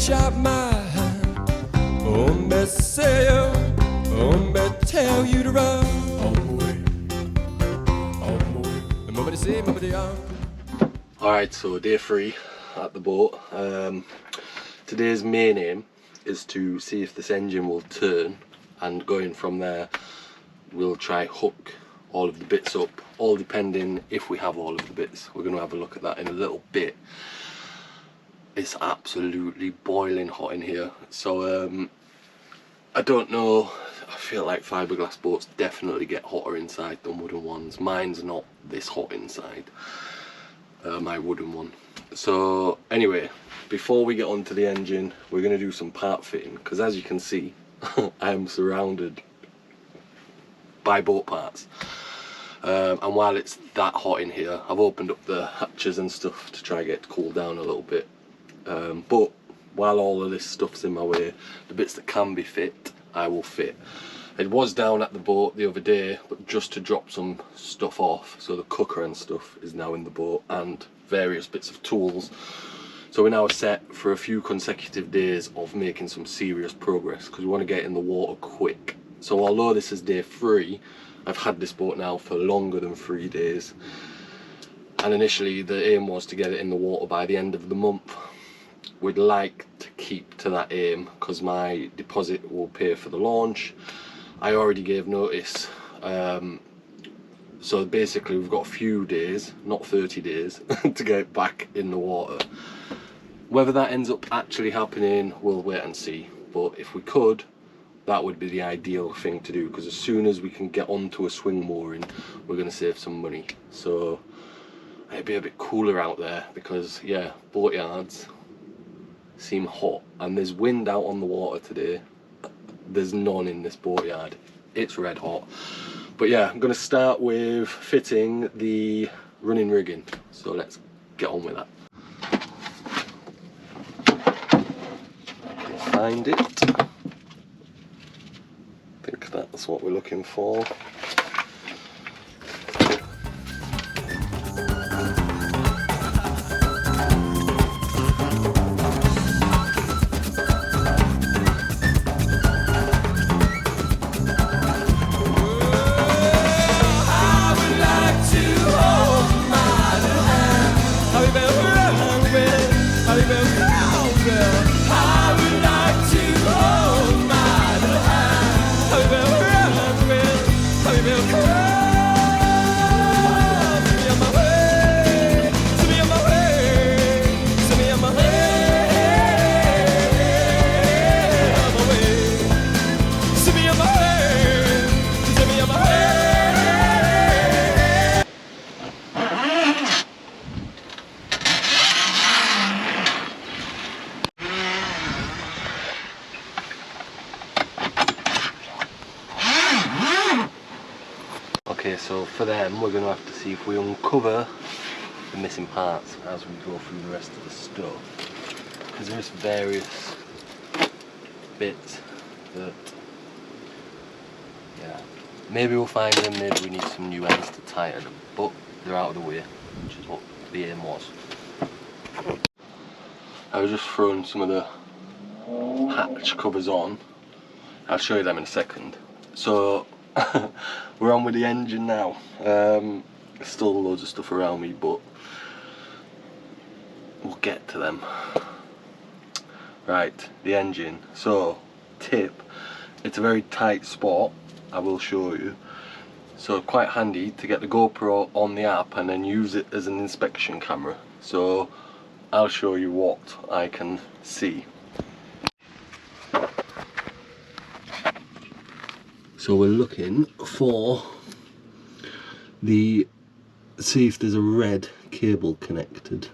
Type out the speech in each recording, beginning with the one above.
shot my hand. Hombre, say yo, hombre, tell you to run. On my way, on my way. Nobody say, nobody on. Alright, so day 3 at the boat. Today's main aim is to see if this engine will turn, and going from there we'll try hook all of the bits up, all depending if we have all of the bits. We're going to have a look at that in a little bit. It's absolutely boiling hot in here, so I don't know, I feel like fiberglass boats definitely get hotter inside than wooden ones. Mine's not this hot inside, my wooden one. So anyway, before we get onto the engine, we're going to do some part fitting, because as you can see I am surrounded by boat parts, and while it's that hot in here, I've opened up the hatches and stuff to try and get it cooled down a little bit, but while all of this stuff's in my way, the bits that can be fit I will fit. It was down at the boat the other day, but just to drop some stuff off, so the cooker and stuff is now in the boat and various bits of tools. So we're now set for a few consecutive days of making some serious progress, because we want to get in the water quick. So although this is day 3, I've had this boat now for longer than 3 days, and initially the aim was to get it in the water by the end of the month. We'd like to keep to that aim, because my deposit will pay for the launch. I already gave notice, so basically we've got a few days, not 30 days, to get back in the water. Whether that ends up actually happening, we'll wait and see, but if we could, that would be the ideal thing to do, because as soon as we can get onto a swing mooring, we're going to save some money. So it'd be a bit cooler out there, because yeah, boat yards seem hot, and there's wind out on the water today. There's none in this boat yard. It's red hot. But yeah, I'm going to start with fitting the running rigging, so let's get on with that. Find it. I think that's what we're looking for. Okay, so for them we're going to have to see if we uncover the missing parts as we go through the rest of the stuff, because there's various bits that, yeah, maybe we'll find them, maybe we need some new ends to tighten them, but they're out of the way, which is what the aim was. I was just throwing some of the hatch covers on. I'll show you them in a second. So we're on with the engine now. There's still loads of stuff around me, but we'll get to them. Right, the engine. So, tip, it's a very tight spot, I will show you. So quite handy to get the GoPro on the app and then use it as an inspection camera. So I'll show you what I can see. So we're looking for see if there's a red cable connected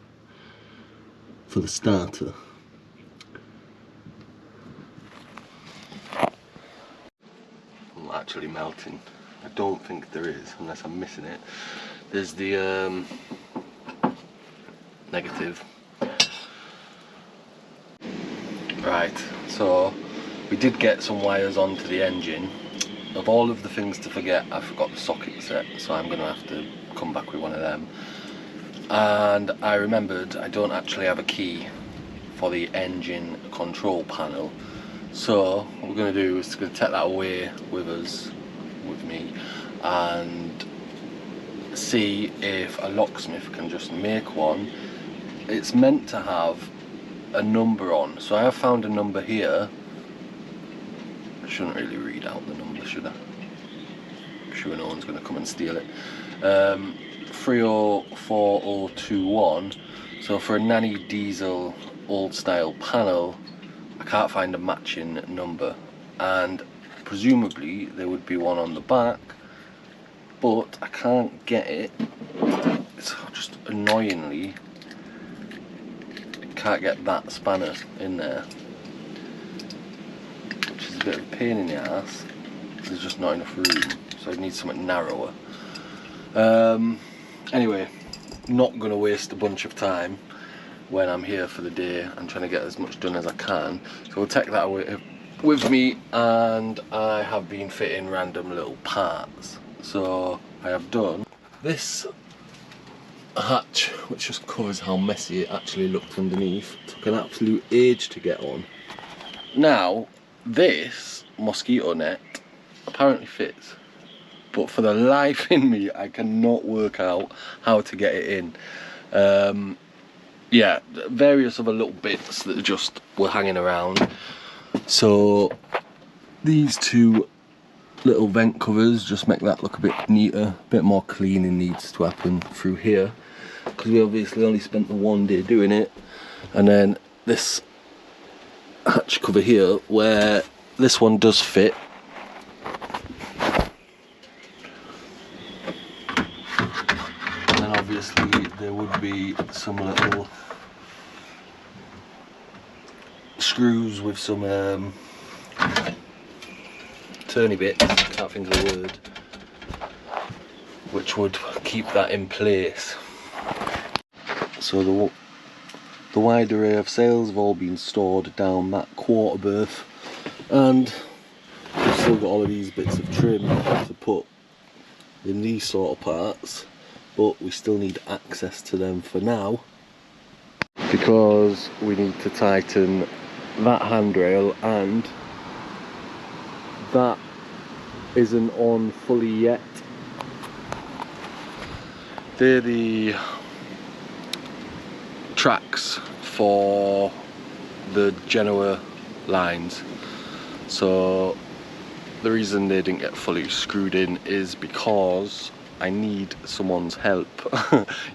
for the starter. I'm actually melting. I don't think there is, unless I'm missing it. There's the negative. Right, so we did get some wires onto the engine. Of all of the things to forget, I forgot the socket set, so I'm going to have to come back with one of them. And I remembered I don't actually have a key for the engine control panel. So what we're going to do is going to take that away with me, and see if a locksmith can just make one. It's meant to have a number on, so I have found a number here. I shouldn't really read out the number, should I? I'm sure no one's going to come and steal it. 304021. So for a Nanny diesel old style panel, I can't find a matching number, and presumably there would be one on the back, but I can't get it. It's just annoyingly, I can't get that spanner in there, which is a bit of a pain in the ass. There's just not enough room, so I need something narrower. Anyway, not going to waste a bunch of time when I'm here for the day and trying to get as much done as I can. So we'll take that away with me, and I have been fitting random little parts. So I have done this hatch, which just covers how messy it actually looked underneath. Took an absolute age to get on. Now this mosquito net apparently fits, but for the life in me I cannot work out how to get it in. Yeah, various other little bits that just were hanging around. So these two little vent covers just make that look a bit neater. A bit more cleaning needs to happen through here, because we obviously only spent the one day doing it. And then this hatch cover here, where this one does fit. And then obviously there would be some little screws with some turny bits, can't think of the word, which would keep that in place. So the wide array of sails have all been stored down that quarter berth, and we've still got all of these bits of trim to put in these sort of parts, but we still need access to them for now, because we need to tighten that handrail, and that isn't on fully yet. They're the tracks for the Genoa lines, so the reason they didn't get fully screwed in is because I need someone's help.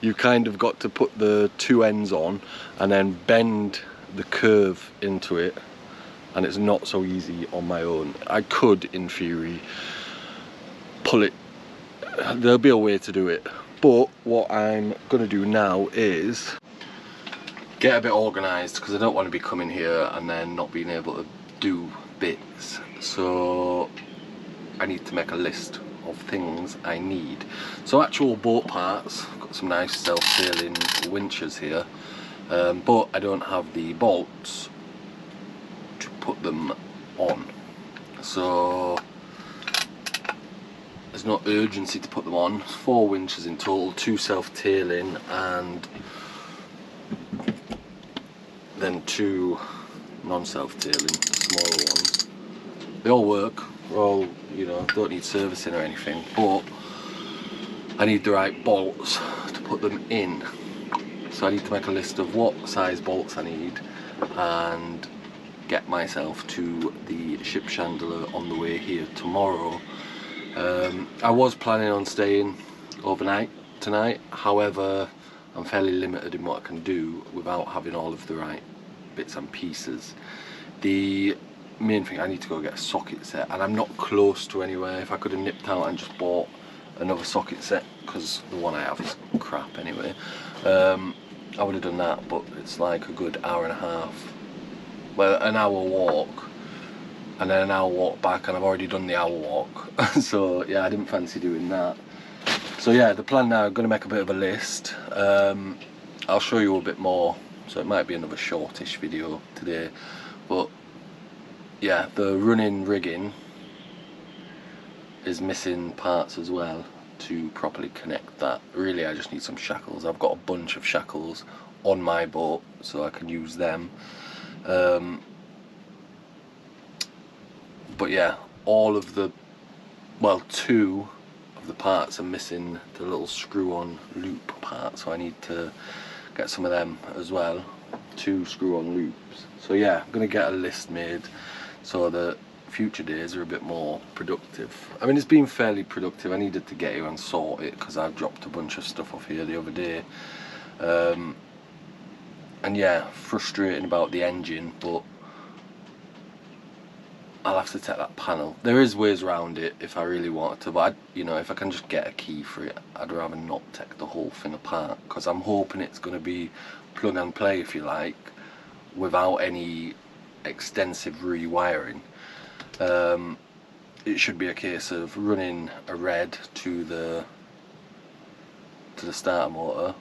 You kind of got to put the two ends on and then bend the curve into it, and it's not so easy on my own. I could, in theory, pull it. There'll be a way to do it, but what I'm gonna do now is get a bit organised, because I don't want to be coming here and then not being able to do bits. So I need to make a list of things I need. So actual boat parts, got some nice self-sailing winches here, but I don't have the bolts to put them on, so there's no urgency to put them on. 4 winches in total, 2 self-tailing and then 2 non-self-tailing, smaller ones. They all work, they're all, you know, don't need servicing or anything, but I need the right bolts to put them in. So I need to make a list of what size bolts I need and get myself to the ship chandler on the way here tomorrow. I was planning on staying overnight tonight, however I'm fairly limited in what I can do without having all of the right bits and pieces. The main thing, I need to go get a socket set, and I'm not close to anywhere. If I could have nipped out and just bought another socket set, because the one I have is crap anyway, I would have done that, but it's like a good hour and a half, well, an hour walk and then an hour walk back, and I've already done the hour walk. So yeah, I didn't fancy doing that. So yeah, the plan now, I'm going to make a bit of a list. I'll show you a bit more, so it might be another shortish video today, but yeah, the running rigging is missing parts as well, to properly connect that. Really, I just need some shackles. I've got a bunch of shackles on my boat, so I can use them. But yeah, all of the, well, 2 of the parts are missing the little screw-on loop part, so I need to get some of them as well. 2 screw-on loops. So yeah, I'm gonna get a list made so that future days are a bit more productive. I mean, it's been fairly productive. I needed to get here and sort it because I dropped a bunch of stuff off here the other day. And yeah, frustrating about the engine, but I'll have to take that panel. There is ways around it if I really wanted to, but you know, if I can just get a key for it, I'd rather not take the whole thing apart, because I'm hoping it's going to be plug and play, if you like, without any extensive rewiring. It should be a case of running a red to the starter motor,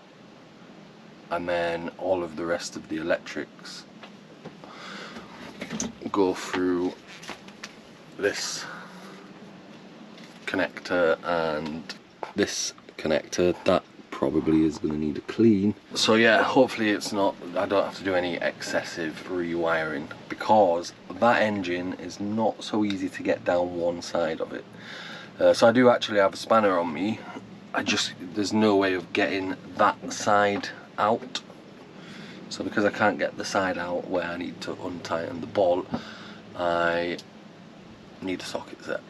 and then all of the rest of the electrics go through this connector and this connector. That probably is going to need a clean. So yeah, hopefully it's not, I don't have to do any excessive rewiring, because that engine is not so easy to get down one side of it. So I do actually have a spanner on me. There's no way of getting that side out. So because I can't get the side out where I need to untighten the bolt, I need a socket set.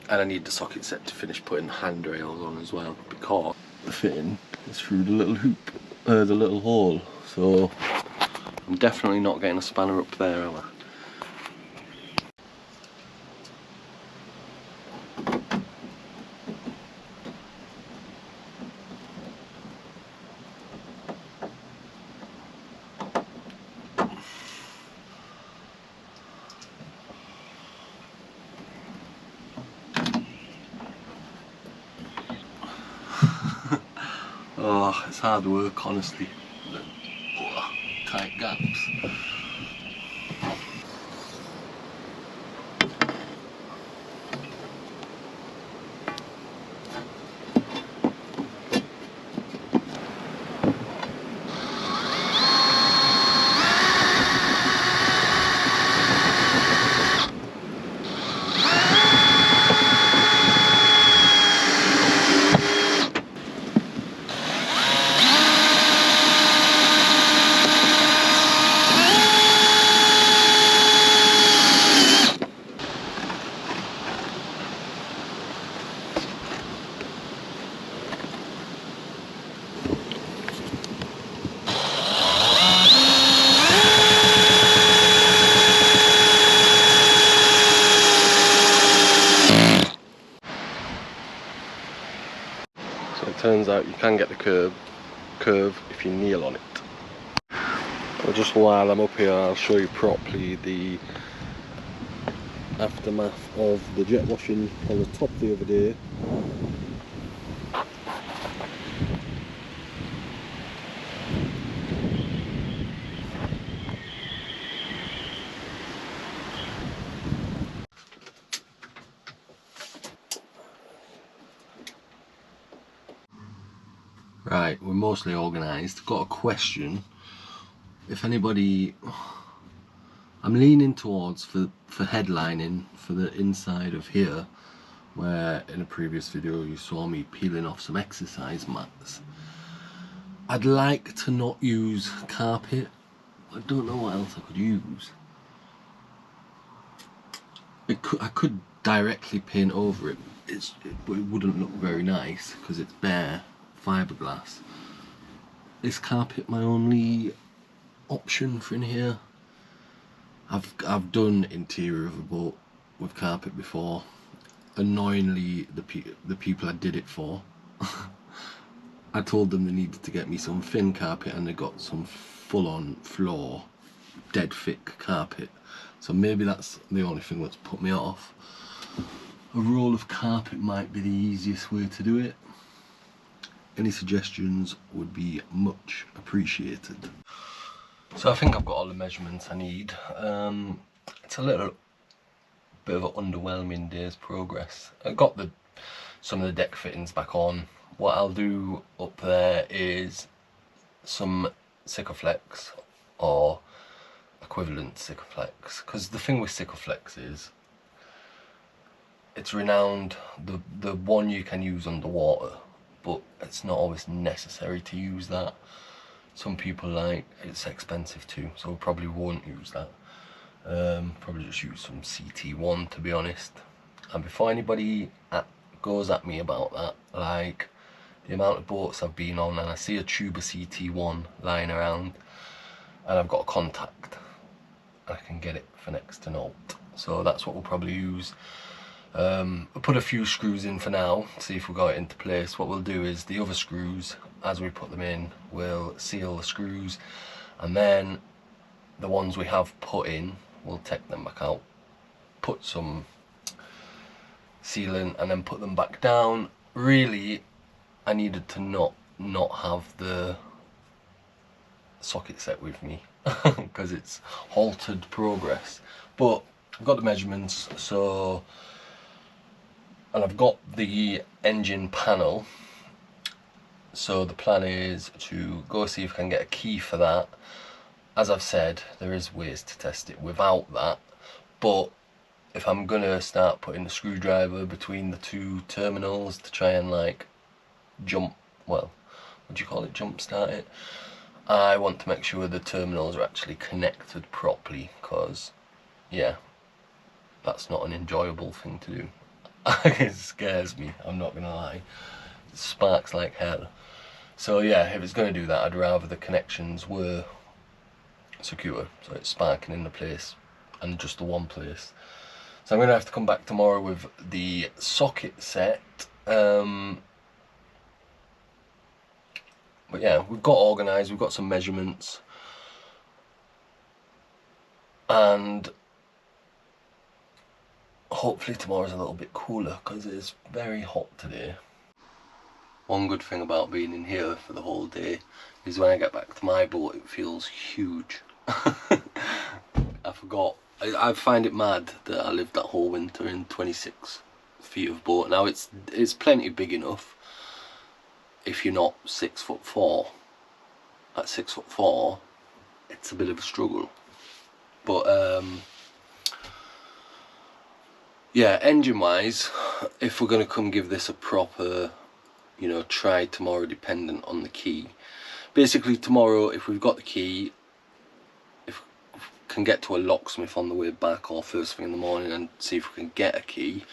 And I need the socket set to finish putting handrails on as well, because the fitting is through the little hoop, the little hole. So I'm definitely not getting a spanner up there, am I? Oh, it's hard work, honestly. Tight gaps. So it turns out you can get the curve if you kneel on it. So just while I'm up here, I'll show you properly the aftermath of the jet washing on the top the other day. Right, we're mostly organised. Got a question. If anybody, I'm leaning towards for headlining for the inside of here, where in a previous video you saw me peeling off some exercise mats. I'd like to not use carpet. I don't know what else I could use. I could directly paint over it. It wouldn't look very nice because it's bare fiberglass. Is carpet my only option for in here? I've done interior of a boat with carpet before. Annoyingly, the people I did it for, I told them they needed to get me some thin carpet, and they got some full-on floor, dead thick carpet. So maybe that's the only thing that's put me off. A roll of carpet might be the easiest way to do it. Any suggestions would be much appreciated. So I think I've got all the measurements I need. It's a little bit of an underwhelming day's progress. I got the some of the deck fittings back on. What I'll do up there is some Sikaflex or equivalent Sikaflex, because the thing with Sikaflex is it's renowned, the one you can use underwater, but it's not always necessary to use that. Some people like it's expensive too, so we probably won't use that. Probably just use some CT1, to be honest. And before anybody goes at me about that, like the amount of boats I've been on and I see a tube of CT1 lying around and I've got a contact, I can get it for next to naught. So that's what we'll probably use. We'll put a few screws in for now, see if we got it into place. What we'll do is the other screws, as we put them in, we'll seal the screws, and then the ones we have put in, we'll take them back out, put some sealant, and then put them back down. Really, I needed to not have the socket set with me because it's halted progress. But I've got the measurements, so, and I've got the engine panel, so the plan is to go see if I can get a key for that. As I've said, there is ways to test it without that, but if I'm gonna start putting the screwdriver between the two terminals to try and like jump start it, I want to make sure the terminals are actually connected properly, because yeah, that's not an enjoyable thing to do. It scares me, I'm not gonna lie. It sparks like hell. So yeah, if it's gonna do that, I'd rather the connections were secure, so it's sparking into place and just the one place. So I'm gonna have to come back tomorrow with the socket set. But yeah, we've got organised, we've got some measurements, and hopefully tomorrow's a little bit cooler because it's very hot today. One good thing about being in here for the whole day is when I get back to my boat, it feels huge. I forgot. I find it mad that I lived that whole winter in 26 feet of boat. Now it's plenty big enough if you're not 6'4". At 6'4", it's a bit of a struggle. But yeah, engine wise, if we're gonna come give this a proper, you know, try tomorrow, dependent on the key. Basically tomorrow, if we've got the key, if we can get to a locksmith on the way back or first thing in the morning and see if we can get a key.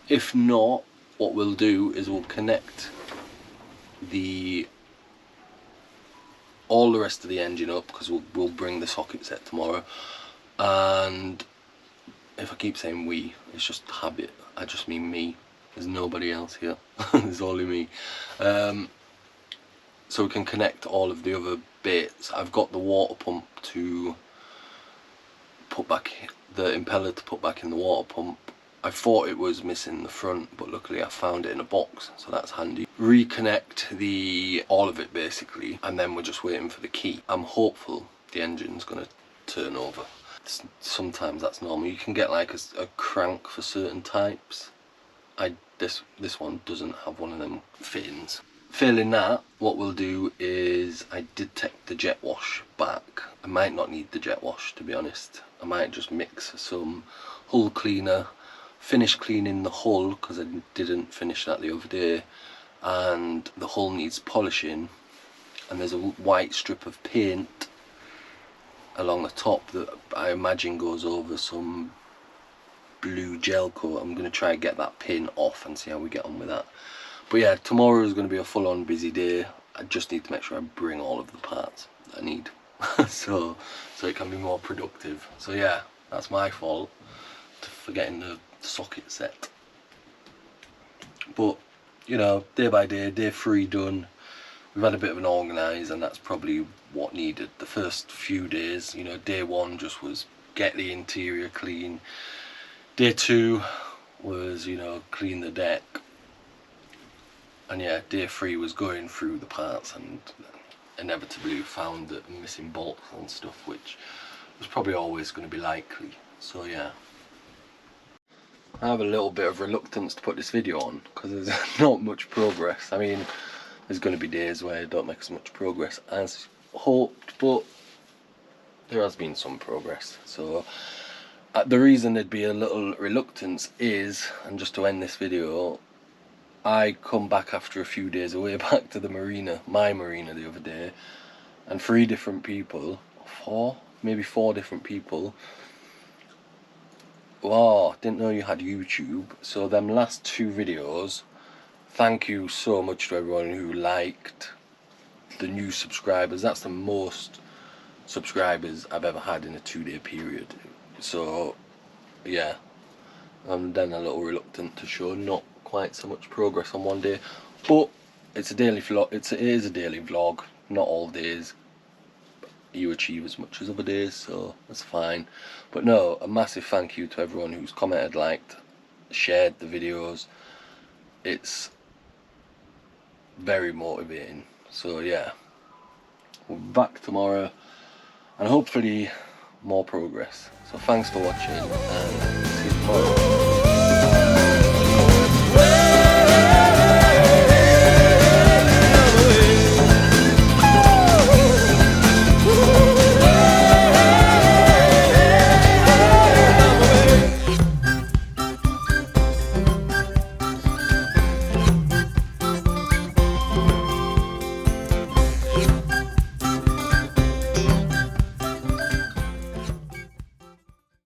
If not, what we'll do is we'll connect all the rest of the engine up, because we'll bring the socket set tomorrow. And if I keep saying we, it's just habit, I just mean me. There's nobody else here. There's only me. So we can connect all of the other bits. I've got the water pump to put back, the impeller to put back in the water pump. I thought it was missing the front, but luckily I found it in a box, so that's handy. Reconnect all of it basically, and then we're just waiting for the key. I'm hopeful the engine's gonna turn over. Sometimes that's normal. You can get like a crank for certain types. This one doesn't have one of them fittings. Failing that, what we'll do is, I did take the jet wash back. I might not need the jet wash, to be honest. I might just mix some hull cleaner, finish cleaning the hull, because I didn't finish that the other day, and the hull needs polishing, and there's a white strip of paint along the top that I imagine goes over some blue gel coat. I'm going to try and get that pin off and see how we get on with that. But yeah, tomorrow is going to be a full-on busy day. I just need to make sure I bring all of the parts that I need so it can be more productive. So yeah, that's my fault for getting the socket set. But you know, day by day, day 3 done. We've had a bit of an organise, and that's probably what needed. The first few days, you know, day 1 just was get the interior clean. Day 2 was, you know, clean the deck. And yeah, day 3 was going through the parts, and inevitably found that missing bolts and stuff, which was probably always going to be likely. So yeah. I have a little bit of reluctance to put this video on because there's not much progress. I mean, there's going to be days where I don't make as much progress as hoped, but there has been some progress. So the reason there'd be a little reluctance is, and just to end this video, I come back after a few days away back to the marina, my marina the other day, and 3 different people, 4, maybe 4 different people, oh, didn't know you had YouTube. So them last 2 videos, thank you so much to everyone who liked, the new subscribers. That's the most subscribers I've ever had in a 2-day period. So yeah, I'm then a little reluctant to show not quite so much progress on one day, but it's a daily vlog. It is a daily vlog. Not all days you achieve as much as other days, so that's fine. But no, a massive thank you to everyone who's commented, liked, shared the videos. It's very motivating. So yeah, we're back tomorrow and hopefully more progress. So thanks for watching and see you tomorrow.